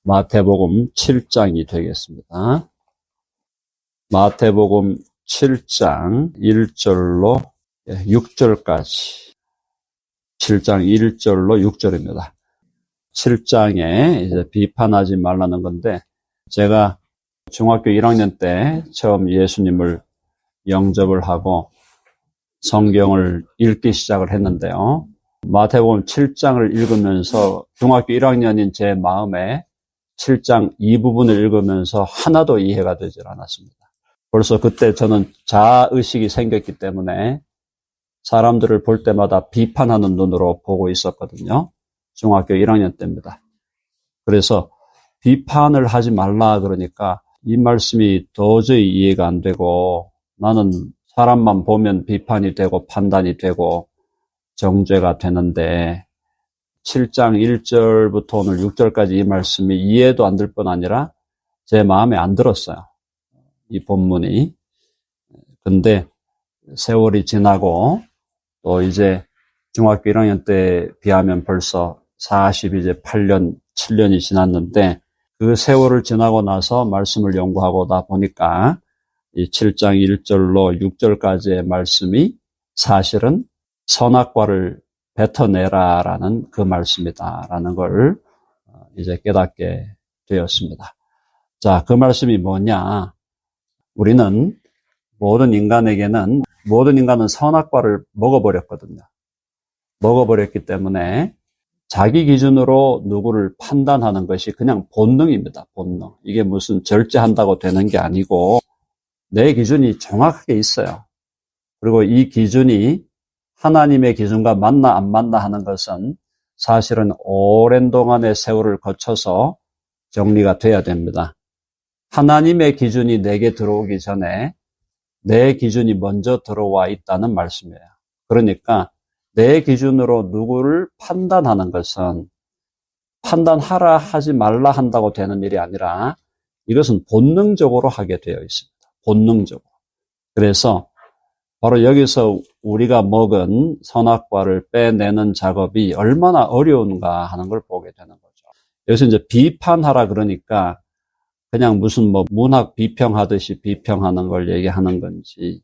마태복음 7장이 되겠습니다. 마태복음 7장 1절로 6절까지. 7장 1절로 6절입니다. 7장에 이제 비판하지 말라는 건데, 제가 중학교 1학년 때 처음 예수님을 영접을 하고 성경을 읽기 시작을 했는데요. 마태복음 7장을 읽으면서 중학교 1학년인 제 마음에 7장 이 부분을 읽으면서 하나도 이해가 되질 않았습니다. 벌써 그때 저는 자아의식이 생겼기 때문에 사람들을 볼 때마다 비판하는 눈으로 보고 있었거든요. 중학교 1학년 때입니다. 그래서 비판을 하지 말라 그러니까 이 말씀이 도저히 이해가 안 되고, 나는 사람만 보면 비판이 되고 판단이 되고 정죄가 되는데 7장 1절부터 오늘 6절까지 이 말씀이 이해도 안 될 뿐 아니라 제 마음에 안 들었어요. 이 본문이. 근데 세월이 지나고 또 이제 중학교 1학년 때 비하면 벌써 8년, 7년이 지났는데, 그 세월을 지나고 나서 말씀을 연구하고다 보니까 이 7장 1절로 6절까지의 말씀이 사실은 선악과를 뱉어내라라는 그 말씀이다라는 걸 이제 깨닫게 되었습니다. 자, 그 말씀이 뭐냐? 우리는 모든 인간은 선악과를 먹어버렸거든요. 먹어버렸기 때문에 자기 기준으로 누구를 판단하는 것이 그냥 본능입니다. 본능. 이게 무슨 절제한다고 되는 게 아니고 내 기준이 정확하게 있어요. 그리고 이 기준이 하나님의 기준과 맞나 안 맞나 하는 것은 사실은 오랜 동안의 세월을 거쳐서 정리가 돼야 됩니다. 하나님의 기준이 내게 들어오기 전에 내 기준이 먼저 들어와 있다는 말씀이에요. 그러니까 내 기준으로 누구를 판단하는 것은 판단하라 하지 말라 한다고 되는 일이 아니라 이것은 본능적으로 하게 되어 있습니다. 본능적으로. 그래서 바로 여기서 우리가 먹은 선악과를 빼내는 작업이 얼마나 어려운가 하는 걸 보게 되는 거죠. 여기서 이제 비판하라 그러니까 그냥 무슨 문학 비평하듯이 비평하는 걸 얘기하는 건지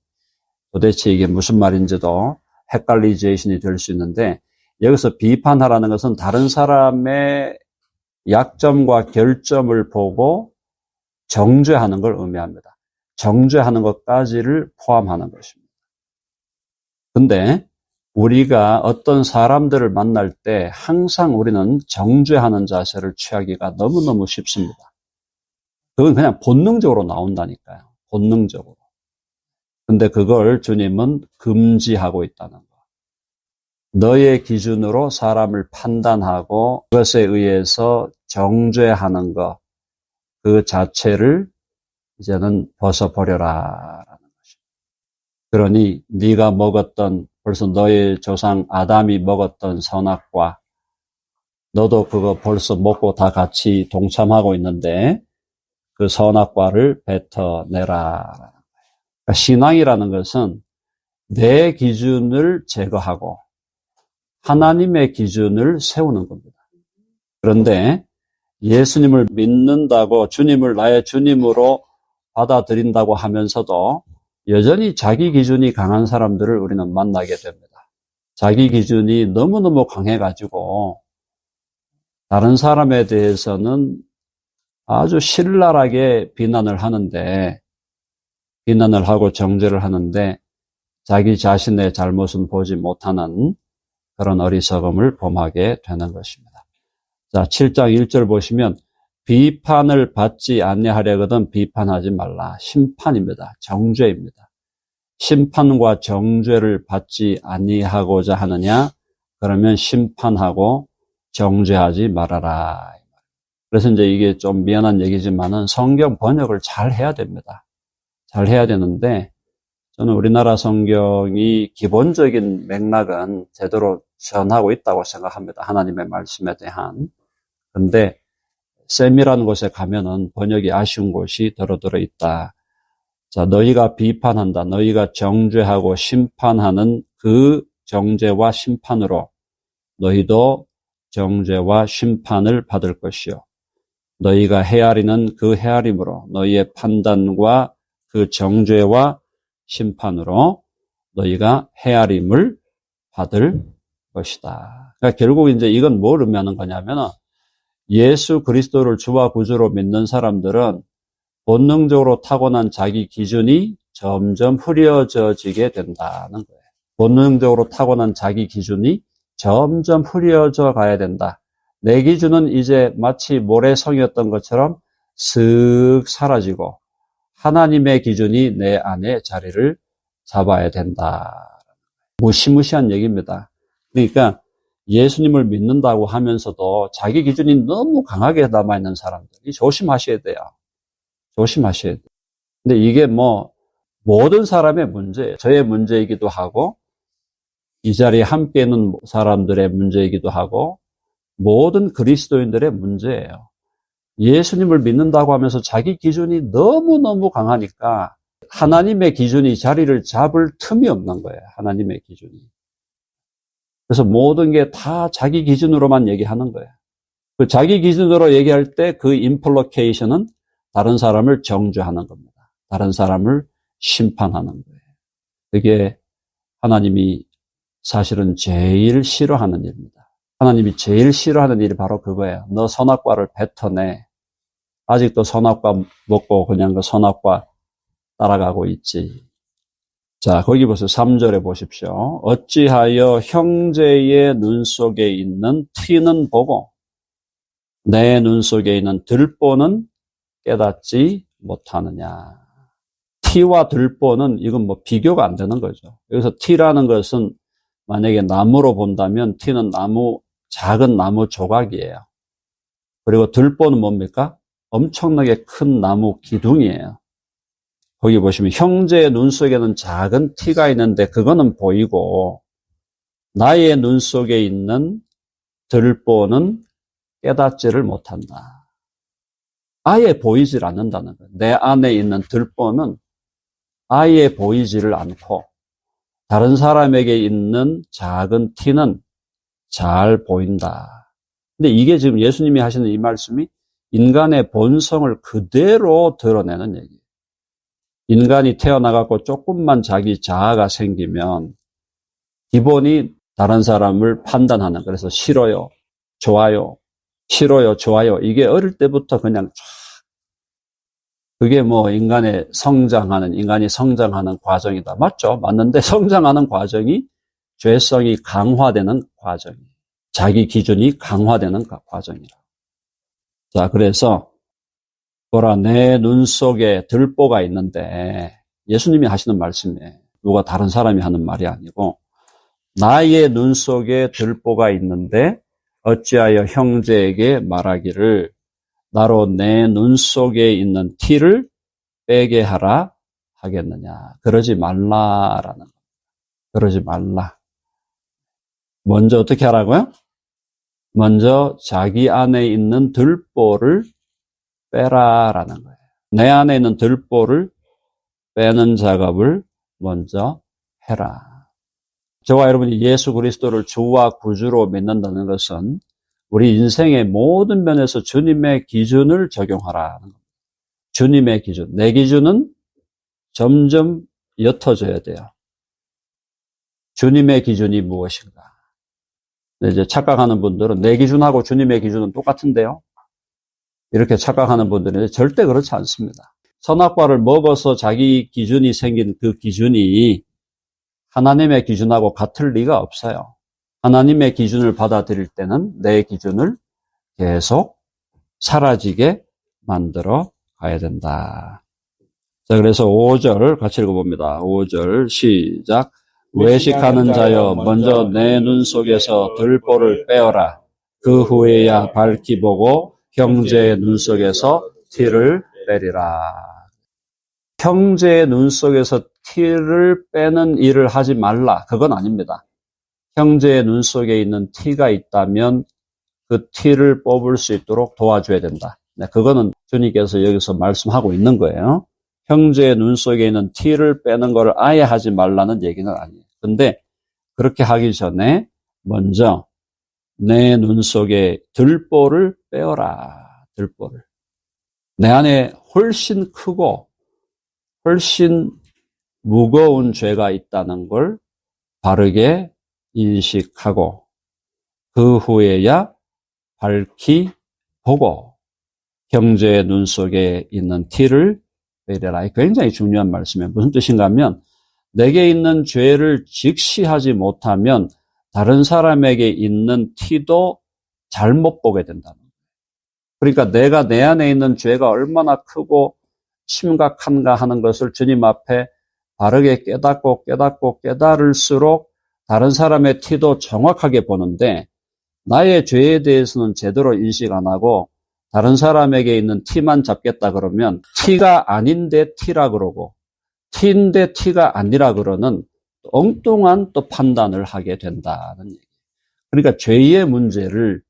도대체 이게 무슨 말인지도 헷갈리제이션이 될 수 있는데, 여기서 비판하라는 것은 다른 사람의 약점과 결점을 보고 정죄하는 걸 의미합니다. 정죄하는 것까지를 포함하는 것입니다. 근데 우리가 어떤 사람들을 만날 때 항상 우리는 정죄하는 자세를 취하기가 너무너무 쉽습니다. 그건 그냥 본능적으로 나온다니까요. 본능적으로. 근데 그걸 주님은 금지하고 있다는 거. 너의 기준으로 사람을 판단하고 그것에 의해서 정죄하는 것, 그 자체를 이제는 벗어버려라라는 것입니다. 그러니 네가 먹었던, 벌써 너의 조상 아담이 먹었던 선악과, 너도 그거 벌써 먹고 다 같이 동참하고 있는데 그 선악과를 뱉어내라. 그러니까 신앙이라는 것은 내 기준을 제거하고 하나님의 기준을 세우는 겁니다. 그런데 예수님을 믿는다고 주님을 나의 주님으로 받아들인다고 하면서도 여전히 자기 기준이 강한 사람들을 우리는 만나게 됩니다. 자기 기준이 너무너무 강해가지고 다른 사람에 대해서는 아주 신랄하게 비난을 하고 정죄를 하는데 자기 자신의 잘못은 보지 못하는 그런 어리석음을 범하게 되는 것입니다. 자, 7장 1절 보시면 비판을 받지 아니하려거든 비판하지 말라. 심판입니다. 정죄입니다. 심판과 정죄를 받지 아니하고자 하느냐? 그러면 심판하고 정죄하지 말아라. 그래서 이제 이게 좀 미안한 얘기지만은 성경 번역을 잘 해야 됩니다. 잘 해야 되는데 저는 우리나라 성경이 기본적인 맥락은 제대로 전하고 있다고 생각합니다. 하나님의 말씀에 대한. 그런데 셈이라는 곳에 가면은 번역이 아쉬운 곳이 더러 있다. 자, 너희가 비판한다. 너희가 정죄하고 심판하는 그 정죄와 심판으로 너희도 정죄와 심판을 받을 것이요. 너희가 헤아리는 그 헤아림으로 너희의 판단과 그 정죄와 심판으로 너희가 헤아림을 받을 것이다. 그러니까 결국 이제 이건 뭘 의미하는 거냐면은 예수 그리스도를 주와 구주로 믿는 사람들은 본능적으로 타고난 자기 기준이 점점 흐려져지게 된다는 거예요. 본능적으로 타고난 자기 기준이 점점 흐려져 가야 된다. 내 기준은 이제 마치 모래성이었던 것처럼 슥 사라지고 하나님의 기준이 내 안에 자리를 잡아야 된다. 무시무시한 얘기입니다. 그러니까 예수님을 믿는다고 하면서도 자기 기준이 너무 강하게 남아있는 사람들이 조심하셔야 돼요. 조심하셔야 돼요. 근데 이게 모든 사람의 문제예요. 저의 문제이기도 하고, 이 자리에 함께 있는 사람들의 문제이기도 하고, 모든 그리스도인들의 문제예요. 예수님을 믿는다고 하면서 자기 기준이 너무너무 강하니까 하나님의 기준이 자리를 잡을 틈이 없는 거예요. 하나님의 기준이. 그래서 모든 게 다 자기 기준으로만 얘기하는 거예요. 그 자기 기준으로 얘기할 때 그 임플리케이션은 다른 사람을 정죄하는 겁니다. 다른 사람을 심판하는 거예요. 그게 하나님이 사실은 제일 싫어하는 일입니다. 하나님이 제일 싫어하는 일이 바로 그거예요. 너 선악과를 뱉어내. 아직도 선악과 먹고 그냥 그 선악과 따라가고 있지. 자, 거기 보세요. 3절에 보십시오. 어찌하여 형제의 눈 속에 있는 티는 보고 내 눈 속에 있는 들보는 깨닫지 못하느냐. 티와 들보는 이건 비교가 안 되는 거죠. 여기서 티라는 것은 만약에 나무로 본다면 티는 작은 나무 조각이에요. 그리고 들보는 뭡니까? 엄청나게 큰 나무 기둥이에요. 거기 보시면 형제의 눈 속에는 작은 티가 있는데 그거는 보이고 나의 눈 속에 있는 들보는 깨닫지를 못한다. 아예 보이질 않는다는 거예요. 내 안에 있는 들보는 아예 보이지를 않고 다른 사람에게 있는 작은 티는 잘 보인다. 근데 이게 지금 예수님이 하시는 이 말씀이 인간의 본성을 그대로 드러내는 얘기예요. 인간이 태어나갖고 조금만 자기 자아가 생기면 기본이 다른 사람을 판단하는, 그래서 싫어요, 좋아요, 싫어요, 좋아요. 이게 어릴 때부터 그냥 쫙, 그게 인간이 성장하는 과정이다. 맞죠? 맞는데 성장하는 과정이 죄성이 강화되는 과정이에요. 자기 기준이 강화되는 과정이라. 자, 그래서 보라, 내 눈 속에 들보가 있는데, 예수님이 하시는 말씀이에요. 누가 다른 사람이 하는 말이 아니고, 나의 눈 속에 들보가 있는데 어찌하여 형제에게 말하기를 나로 내 눈 속에 있는 티를 빼게 하라 하겠느냐. 그러지 말라라는 겁니다. 그러지 말라. 먼저 어떻게 하라고요? 먼저 자기 안에 있는 들보를 빼라라는 거예요. 내 안에 있는 들보를 빼는 작업을 먼저 해라. 저와 여러분이 예수 그리스도를 주와 구주로 믿는다는 것은 우리 인생의 모든 면에서 주님의 기준을 적용하라는 겁니다. 주님의 기준. 내 기준은 점점 옅어져야 돼요. 주님의 기준이 무엇인가? 이제 착각하는 분들은 내 기준하고 주님의 기준은 똑같은데요. 이렇게 착각하는 분들은 절대 그렇지 않습니다. 선악과를 먹어서 자기 기준이 생긴 그 기준이 하나님의 기준하고 같을 리가 없어요. 하나님의 기준을 받아들일 때는 내 기준을 계속 사라지게 만들어 가야 된다. 자, 그래서 5절 같이 읽어봅니다. 5절 시작. 외식하는 자여 먼저 내 눈 속에서 들보를 빼어라. 그 후에야 밝히 보고 형제의 눈 속에서 티를 빼리라. 형제의 눈 속에서 티를 빼는 일을 하지 말라. 그건 아닙니다. 형제의 눈 속에 있는 티가 있다면 그 티를 뽑을 수 있도록 도와줘야 된다. 네, 그거는 주님께서 여기서 말씀하고 있는 거예요. 형제의 눈 속에 있는 티를 빼는 걸 아예 하지 말라는 얘기는 아니에요. 근데 그렇게 하기 전에 먼저 내 눈 속에 들보를 빼어라. 들보를. 내 안에 훨씬 크고 훨씬 무거운 죄가 있다는 걸 바르게 인식하고 그 후에야 밝히 보고 형제의 눈 속에 있는 티를 빼려라. 굉장히 중요한 말씀이에요. 무슨 뜻인가 하면 내게 있는 죄를 직시하지 못하면 다른 사람에게 있는 티도 잘못 보게 된다는 거예요. 그러니까 내가 내 안에 있는 죄가 얼마나 크고 심각한가 하는 것을 주님 앞에 바르게 깨달을수록 다른 사람의 티도 정확하게 보는데 나의 죄에 대해서는 제대로 인식 안 하고 다른 사람에게 있는 티만 잡겠다 그러면 티가 아닌데 티라 그러고 티인데 티가 아니라 그러는 엉뚱한 또 판단을 하게 된다는 얘기예요. 그러니까 죄의 문제를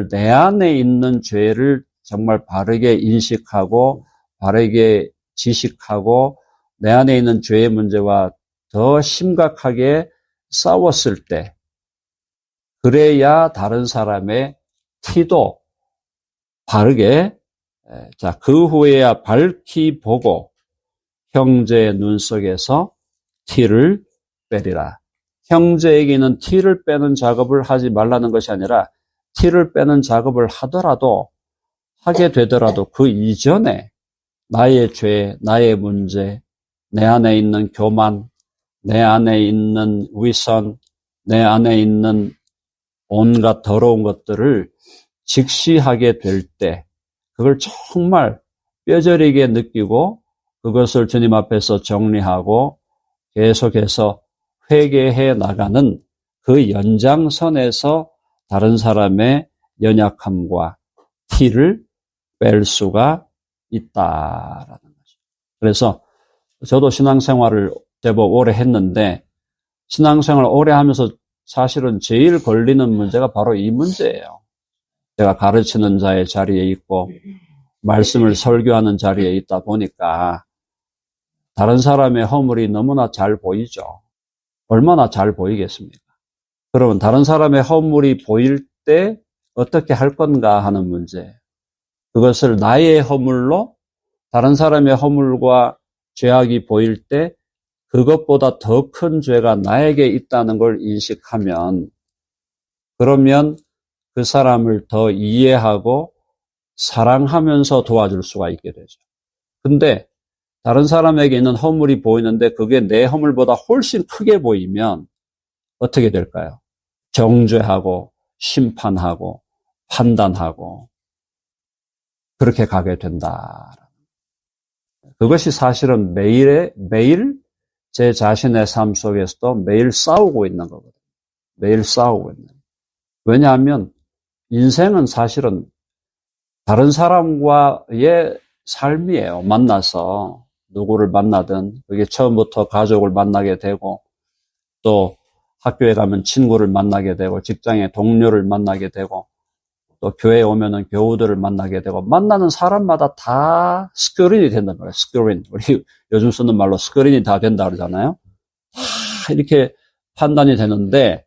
내 안에 있는 죄를 정말 바르게 인식하고 바르게 지식하고 내 안에 있는 죄의 문제와 더 심각하게 싸웠을 때 그래야 다른 사람의 티도 바르게 그 후에야 밝히 보고 형제의 눈 속에서 티를 빼리라. 형제에게는 티를 빼는 작업을 하지 말라는 것이 아니라 티를 빼는 작업을 하게 되더라도 그 이전에 나의 죄, 나의 문제, 내 안에 있는 교만, 내 안에 있는 위선, 내 안에 있는 온갖 더러운 것들을 직시하게 될 때 그걸 정말 뼈저리게 느끼고 그것을 주님 앞에서 정리하고 계속해서 회개해 나가는 그 연장선에서 다른 사람의 연약함과 티를 뺄 수가 있다라는 거죠. 그래서 저도 신앙생활을 제법 오래 했는데 신앙생활을 오래 하면서 사실은 제일 걸리는 문제가 바로 이 문제예요. 제가 가르치는 자의 자리에 있고 말씀을 설교하는 자리에 있다 보니까 다른 사람의 허물이 너무나 잘 보이죠. 얼마나 잘 보이겠습니까? 그러면 다른 사람의 허물이 보일 때 어떻게 할 건가 하는 문제. 그것을 나의 허물로 다른 사람의 허물과 죄악이 보일 때 그것보다 더 큰 죄가 나에게 있다는 걸 인식하면 그러면 그 사람을 더 이해하고 사랑하면서 도와줄 수가 있게 되죠. 근데 다른 사람에게 있는 허물이 보이는데 그게 내 허물보다 훨씬 크게 보이면 어떻게 될까요? 정죄하고 심판하고 판단하고 그렇게 가게 된다. 그것이 사실은 매일 제 자신의 삶 속에서도 매일 싸우고 있는 거거든요. 매일 싸우고 있는. 왜냐하면 인생은 사실은 다른 사람과의 삶이에요. 만나서 누구를 만나든 그게 처음부터 가족을 만나게 되고 또 학교에 가면 친구를 만나게 되고 직장에 동료를 만나게 되고 또 교회에 오면은 교우들을 만나게 되고 만나는 사람마다 다 스크린이 된단 말이에요. 스크린. 우리 요즘 쓰는 말로 스크린이 다 된다 그러잖아요. 다 이렇게 판단이 되는데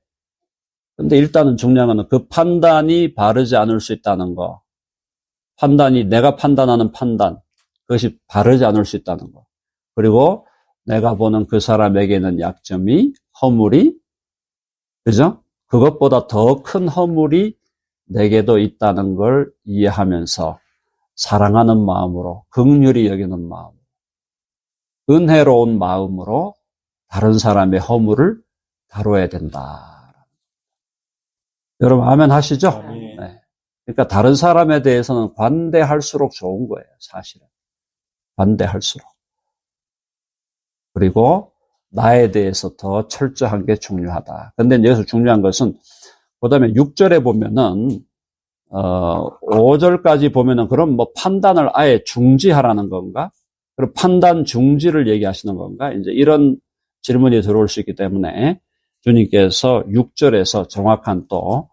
근데 일단은 중요한 건 그 판단이 바르지 않을 수 있다는 거. 판단이 내가 판단하는 판단. 그것이 바르지 않을 수 있다는 거. 그리고 내가 보는 그 사람에게는 약점이 허물이 그죠? 그것보다 더 큰 허물이 내게도 있다는 걸 이해하면서 사랑하는 마음으로 긍휼히 여기는 마음 은혜로운 마음으로 다른 사람의 허물을 다뤄야 된다. 여러분 아멘 하시죠? 네. 그러니까 다른 사람에 대해서는 관대할수록 좋은 거예요. 사실은. 관대할수록. 그리고 나에 대해서 더 철저한 게 중요하다. 근데 여기서 중요한 것은 그 다음에 6절에 보면은 5절까지 보면은 그럼 뭐 판단을 아예 중지하라는 건가? 그리고 판단 중지를 얘기하시는 건가? 이제 이런 질문이 들어올 수 있기 때문에 주님께서 6절에서 정확한 또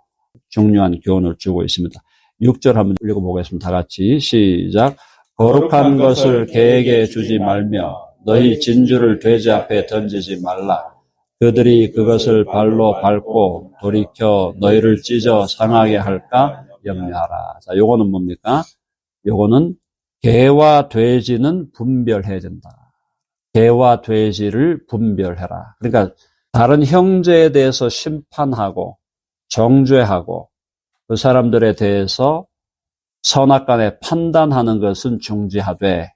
중요한 교훈을 주고 있습니다. 6절 한번 읽어보겠습니다. 다 같이 시작. 거룩한 것을 개에게 주지 말며 너희 진주를 돼지 앞에 던지지 말라. 그들이 그것을 발로 밟고 돌이켜 너희를 찢어 상하게 할까 염려하라. 자, 요거는 뭡니까? 요거는 개와 돼지는 분별해야 된다. 개와 돼지를 분별해라. 그러니까 다른 형제에 대해서 심판하고 정죄하고 그 사람들에 대해서 선악간에 판단하는 것은 중지하되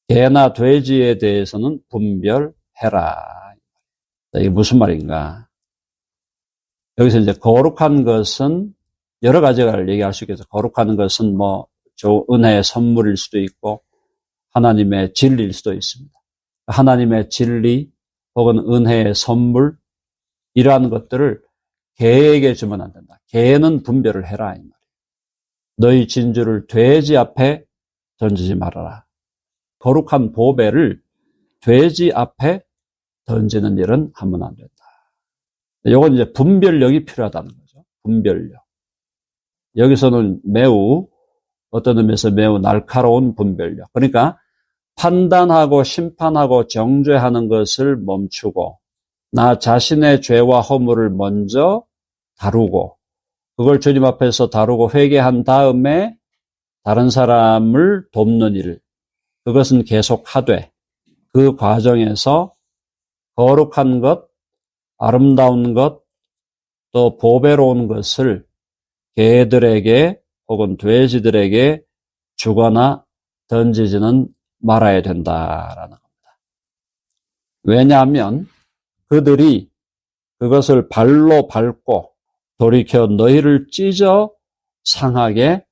개나 돼지에 대해서는 분별해라. 이게 무슨 말인가? 여기서 이제 거룩한 것은 여러 가지를 얘기할 수 있겠죠. 거룩한 것은 뭐 은혜의 선물일 수도 있고 하나님의 진리일 수도 있습니다. 하나님의 진리 혹은 은혜의 선물 이러한 것들을 개에게 주면 안 된다. 개는 분별을 해라 이 말이에요. 너희 진주를 돼지 앞에 던지지 말아라. 거룩한 보배를 돼지 앞에 던지는 일은 하면 안 된다. 이건 이제 분별력이 필요하다는 거죠. 분별력. 여기서는 어떤 의미에서 매우 날카로운 분별력. 그러니까 판단하고 심판하고 정죄하는 것을 멈추고 나 자신의 죄와 허물을 먼저 다루고 그걸 주님 앞에서 다루고 회개한 다음에 다른 사람을 돕는 일, 그것은 계속하되 그 과정에서 거룩한 것, 아름다운 것, 또 보배로운 것을 개들에게 혹은 돼지들에게 주거나 던지지는 말아야 된다라는 겁니다. 왜냐하면 그들이 그것을 발로 밟고 돌이켜 너희를 찢어 상하게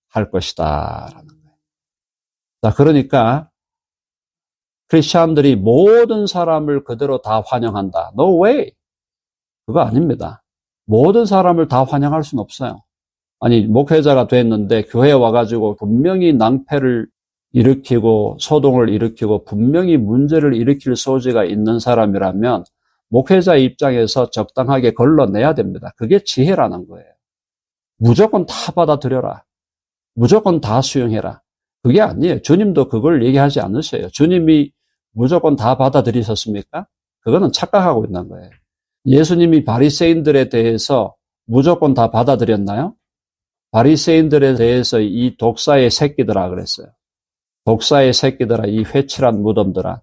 할 것이다라는 거예요. 자, 그러니까 크리스천들이 모든 사람을 그대로 다 환영한다. No way. 그거 아닙니다. 모든 사람을 다 환영할 수는 없어요. 아니, 목회자가 됐는데 교회에 와가지고 분명히 낭패를 일으키고 소동을 일으키고 분명히 문제를 일으킬 소지가 있는 사람이라면 목회자 입장에서 적당하게 걸러내야 됩니다. 그게 지혜라는 거예요. 무조건 다 받아들여라. 무조건 다 수용해라. 그게 아니에요. 주님도 그걸 얘기하지 않으셔요. 주님이 무조건 다 받아들이셨습니까? 그거는 착각하고 있는 거예요. 예수님이 바리새인들에 대해서 무조건 다 받아들였나요? 바리새인들에 대해서 이 독사의 새끼들아 그랬어요. 독사의 새끼들아, 이 회칠한 무덤들아.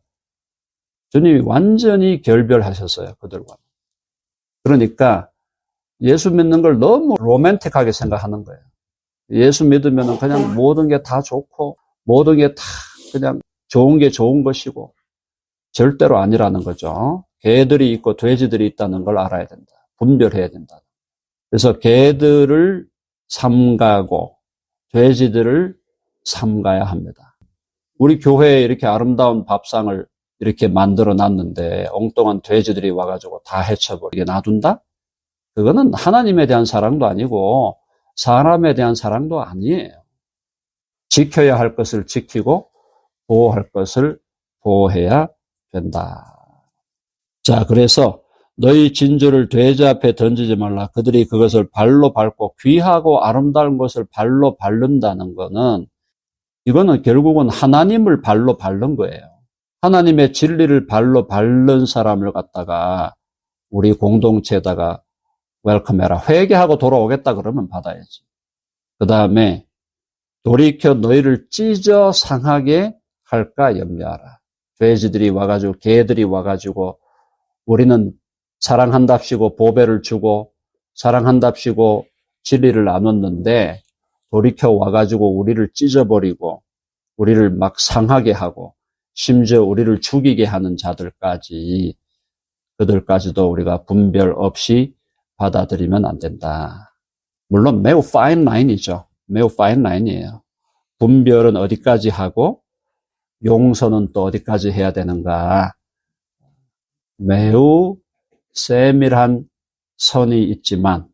주님이 완전히 결별하셨어요, 그들과. 그러니까 예수 믿는 걸 너무 로맨틱하게 생각하는 거예요. 예수 믿으면 그냥 모든 게 다 좋고 모든 게 다 그냥 좋은 게 좋은 것이고 절대로 아니라는 거죠. 개들이 있고 돼지들이 있다는 걸 알아야 된다. 분별해야 된다. 그래서 개들을 삼가고 돼지들을 삼가야 합니다. 우리 교회에 이렇게 아름다운 밥상을 이렇게 만들어 놨는데 엉뚱한 돼지들이 와가지고 다 해쳐버리게 놔둔다? 그거는 하나님에 대한 사랑도 아니고 사람에 대한 사랑도 아니에요. 지켜야 할 것을 지키고 보호할 것을 보호해야 된다. 자, 그래서 너희 진주를 돼지 앞에 던지지 말라. 그들이 그것을 발로 밟고 귀하고 아름다운 것을 발로 밟는다는 거는 이거는 결국은 하나님을 발로 밟는 거예요. 하나님의 진리를 발로 밟는 사람을 갖다가 우리 공동체에다가 웰컴해라. 회개하고 돌아오겠다 그러면 받아야지. 그 다음에 돌이켜 너희를 찢어 상하게 할까 염려하라. 돼지들이 와가지고 개들이 와가지고 우리는 사랑한답시고 보배를 주고 사랑한답시고 진리를 나눴는데 돌이켜 와가지고 우리를 찢어버리고 우리를 막 상하게 하고 심지어 우리를 죽이게 하는 자들까지 그들까지도 우리가 분별 없이 받아들이면 안 된다. 물론 매우 파인 라인이죠. 매우 파인 라인이에요. 분별은 어디까지 하고 용서는 또 어디까지 해야 되는가. 매우 세밀한 선이 있지만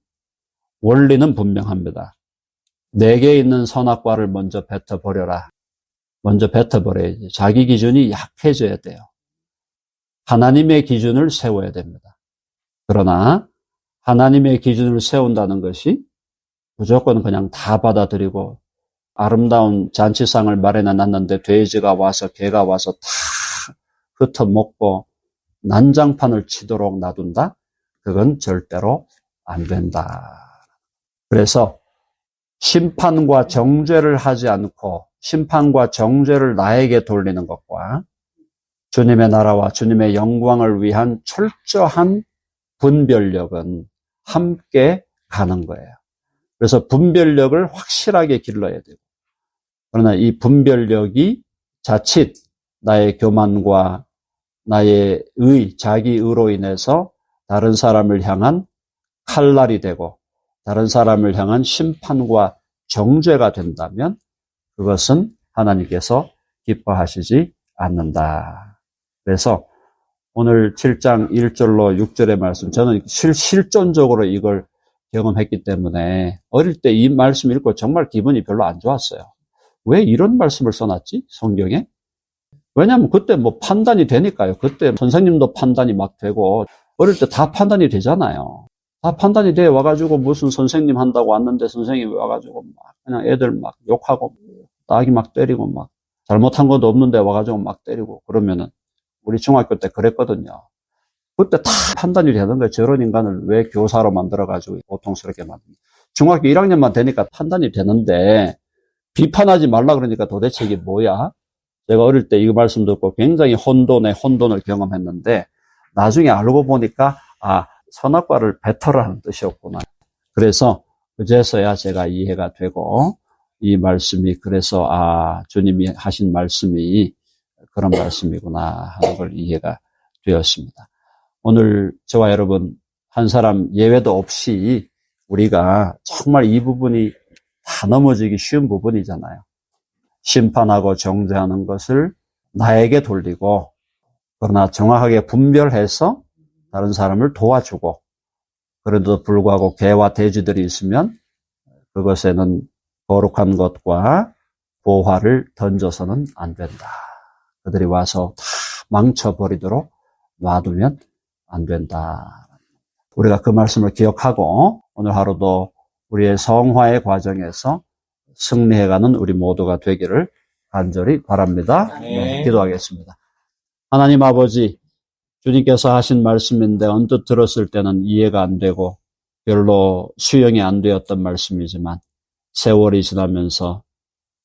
원리는 분명합니다. 내게 있는 선악과를 먼저 뱉어버려라. 먼저 뱉어버려야지. 자기 기준이 약해져야 돼요. 하나님의 기준을 세워야 됩니다. 그러나 하나님의 기준을 세운다는 것이 무조건 그냥 다 받아들이고 아름다운 잔치상을 마련해 놨는데 돼지가 와서 개가 와서 다 흩어먹고 난장판을 치도록 놔둔다? 그건 절대로 안 된다. 그래서 심판과 정죄를 하지 않고 심판과 정죄를 나에게 돌리는 것과 주님의 나라와 주님의 영광을 위한 철저한 분별력은 함께 가는 거예요. 그래서 분별력을 확실하게 길러야 되고, 그러나 이 분별력이 자칫 나의 교만과 나의 자기 의로 인해서 다른 사람을 향한 칼날이 되고 다른 사람을 향한 심판과 정죄가 된다면 그것은 하나님께서 기뻐하시지 않는다. 그래서 오늘 7장 1절로 6절의 말씀, 저는 실존적으로 이걸 경험했기 때문에 어릴 때 이 말씀 읽고 정말 기분이 별로 안 좋았어요. 왜 이런 말씀을 써놨지? 성경에? 왜냐하면 그때 뭐 판단이 되니까요. 그때 선생님도 판단이 막 되고 어릴 때 다 판단이 되잖아요. 다 판단이 돼 와가지고 무슨 선생님 한다고 왔는데 선생님이 와가지고 막 그냥 애들 막 욕하고 따기 막 때리고 막 잘못한 것도 없는데 와가지고 막 때리고 그러면은 우리 중학교 때 그랬거든요. 그때 다 판단이 되는 거예요. 저런 인간을 왜 교사로 만들어가지고 고통스럽게 만듭니다. 중학교 1학년만 되니까 판단이 되는데 비판하지 말라 그러니까 도대체 이게 뭐야? 제가 어릴 때 이 말씀 듣고 굉장히 혼돈을 경험했는데 나중에 알고 보니까 선악과를 뱉어라는 뜻이었구나. 그래서 그제서야 제가 이해가 되고 이 말씀이 그래서 주님이 하신 말씀이 그런 말씀이구나 하는 걸 이해가 되었습니다. 오늘 저와 여러분 한 사람 예외도 없이 우리가 정말 이 부분이 다 넘어지기 쉬운 부분이잖아요. 심판하고 정죄하는 것을 나에게 돌리고 그러나 정확하게 분별해서 다른 사람을 도와주고 그래도 불구하고 개와 돼지들이 있으면 그것에는 거룩한 것과 보화를 던져서는 안 된다. 그들이 와서 다 망쳐버리도록 놔두면 안 된다. 우리가 그 말씀을 기억하고 오늘 하루도 우리의 성화의 과정에서 승리해가는 우리 모두가 되기를 간절히 바랍니다. 네, 기도하겠습니다. 하나님 아버지, 주님께서 하신 말씀인데 언뜻 들었을 때는 이해가 안 되고 별로 수용이 안 되었던 말씀이지만 세월이 지나면서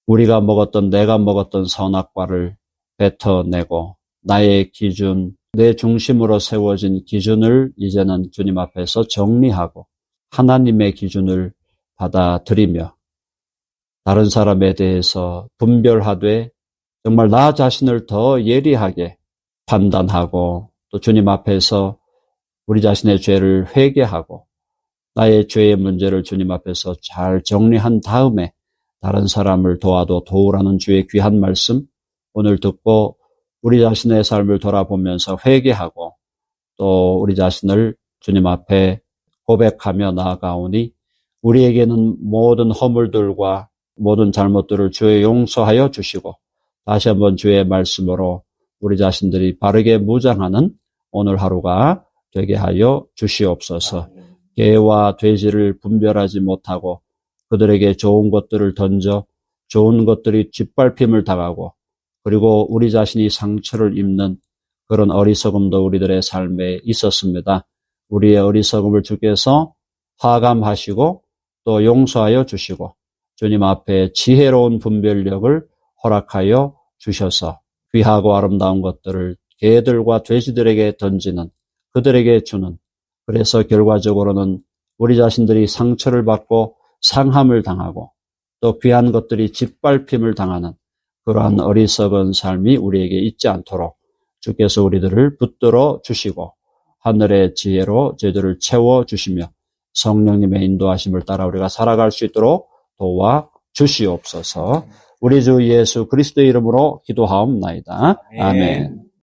우리가 먹었던 내가 먹었던 선악과를 뱉어내고 나의 기준, 내 중심으로 세워진 기준을 이제는 주님 앞에서 정리하고 하나님의 기준을 받아들이며 다른 사람에 대해서 분별하되 정말 나 자신을 더 예리하게 판단하고 또 주님 앞에서 우리 자신의 죄를 회개하고 나의 죄의 문제를 주님 앞에서 잘 정리한 다음에 다른 사람을 도우라는 주의 귀한 말씀 오늘 듣고 우리 자신의 삶을 돌아보면서 회개하고 또 우리 자신을 주님 앞에 고백하며 나아가오니 우리에게는 모든 허물들과 모든 잘못들을 주의 용서하여 주시고 다시 한번 주의 말씀으로 우리 자신들이 바르게 무장하는 오늘 하루가 되게 하여 주시옵소서. 개와 돼지를 분별하지 못하고 그들에게 좋은 것들을 던져 좋은 것들이 짓밟힘을 당하고 그리고 우리 자신이 상처를 입는 그런 어리석음도 우리들의 삶에 있었습니다. 우리의 어리석음을 주께서 화감하시고 또 용서하여 주시고 주님 앞에 지혜로운 분별력을 허락하여 주셔서 귀하고 아름다운 것들을 개들과 돼지들에게 던지는 그들에게 주는 그래서 결과적으로는 우리 자신들이 상처를 받고 상함을 당하고 또 귀한 것들이 짓밟힘을 당하는 그러한 어리석은 삶이 우리에게 있지 않도록 주께서 우리들을 붙들어 주시고 하늘의 지혜로 저희들을 채워주시며 성령님의 인도하심을 따라 우리가 살아갈 수 있도록 도와주시옵소서. 우리 주 예수 그리스도의 이름으로 기도하옵나이다. 아멘.